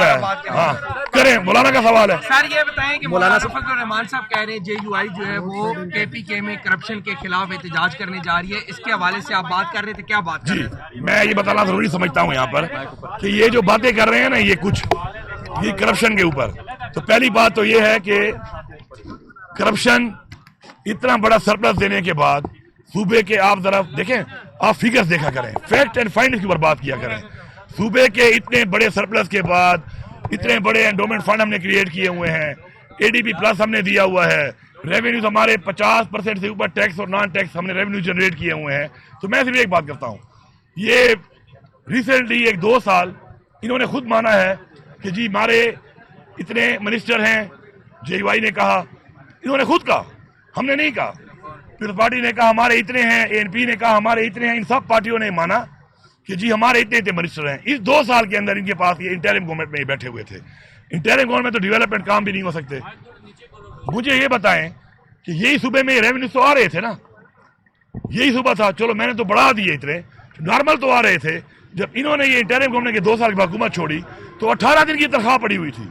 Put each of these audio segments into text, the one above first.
ہاں کریں، مولانا کا سوال ہے. سر یہ بتائیں کہ مولانا فضل الرحمان صاحب کہہ رہے ہیں جے یو آئی جو ہے وہ کے پی کے میں کرپشن کے خلاف احتجاج کرنے جا رہی ہے، اس کے حوالے سے آپ بات کر رہے تھے، کیا بات کر رہے تھے؟ میں یہ بتانا ضروری سمجھتا ہوں یہاں پر کہ یہ جو باتیں کر رہے ہیں نا یہ کچھ یہ کرپشن کے اوپر، تو پہلی بات تو یہ ہے کہ کرپشن اتنا بڑا سرپلس دینے کے بعد صوبے کے آپ ذرا دیکھیں، آپ فگرز دیکھا کریں، فیکٹ اینڈ فائنڈ کے اوپر بات کیا کریں. صوبے کے اتنے بڑے سرپلس کے بعد اتنے بڑے انڈومنٹ فنڈ ہم نے کریٹ کیے ہوئے ہیں، اے ڈی پی پلس ہم نے دیا ہوا ہے، ریونیوز ہمارے 50% سے اوپر ٹیکس اور نان ٹیکس ہم نے ریونیو جنریٹ کیے ہوئے ہیں. تو میں صرف ایک بات کرتا ہوں، یہ ریسنٹلی 1-2 سال انہوں نے خود مانا ہے کہ جی ہمارے اتنے منسٹر ہیں، جے یو آئی نے کہا، انہوں نے خود کہا، ہم نے نہیں کہا. پیپلز پارٹی نے کہا ہمارے اتنے ہیں، اے این پی نے کہا ہمارے اتنے ہیں، ان سب پارٹیوں نے مانا کہ جی ہمارے اتنے منسٹر ہیں. اس 2 سال کے اندر ان کے پاس یہ انٹرم گورنمنٹ میں بیٹھے ہوئے تھے. انٹرم گورنمنٹ میں تو ڈیولپمنٹ کام بھی نہیں ہو سکتے. مجھے یہ بتائیں کہ یہی صوبے میں ریونیو تو آ رہے تھے نا، یہی صوبہ تھا، چلو میں نے تو بڑھا دیے اتنے، نارمل تو آ رہے تھے. جب انہوں نے یہ انٹرم گورنمنٹ کے 2 سال کی حکومت چھوڑی تو 18 دن کی تنخواہ پڑی ہوئی تھی.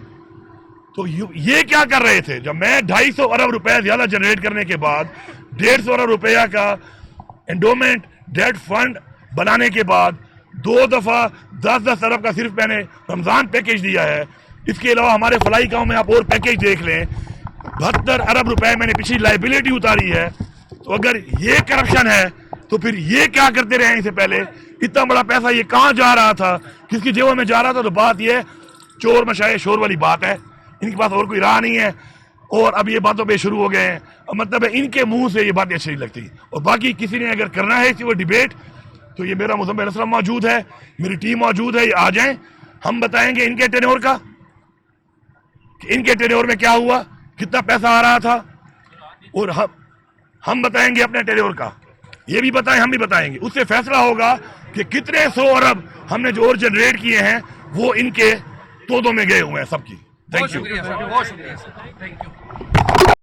تو یہ کیا کر رہے تھے؟ جب میں 250 ارب روپے زیادہ جنریٹ کرنے کے بعد 150 ارب روپیہ کا انڈومنٹ ڈیٹ فنڈ بنانے کے بعد 2 دفعہ 10 ارب کا صرف میں نے رمضان پیکیج دیا ہے. اس کے علاوہ ہمارے فلائی کام میں آپ اور پیکیج دیکھ لیں، 72 ارب روپے میں نے پچھلی لائبلٹی اتاری ہے. تو اگر یہ کرپشن ہے تو پھر یہ کیا کرتے رہے اس سے پہلے؟ اتنا بڑا پیسہ یہ کہاں جا رہا تھا، کس کی جیبوں میں جا رہا تھا؟ تو بات یہ چور مشائے شور والی بات ہے، ان کے پاس اور کوئی راہ نہیں ہے. اور اب یہ باتوں پہ شروع ہو گئے ہیں، مطلب ہے ان کے منہ سے یہ باتیں اچھی نہیں لگتی. اور باقی کسی نے اگر کرنا ہے اسی وہ ڈیبیٹ، تو یہ میرا مزمل اسلم موجود ہے، میری ٹیم موجود ہے، یہ آ جائیں، ہم بتائیں گے ان کے ٹینور کا کہ ان کے ٹینور میں کیا ہوا، کتنا پیسہ آ رہا تھا، اور ہم بتائیں گے اپنے ٹینور کا. یہ بھی بتائیں، ہم بھی بتائیں گے. اس سے فیصلہ ہوگا کہ کتنے 100 ارب ہم نے جو اور جنریٹ کیے ہیں وہ ان کے تودوں میں گئے ہوئے ہیں سب کی. Thank you.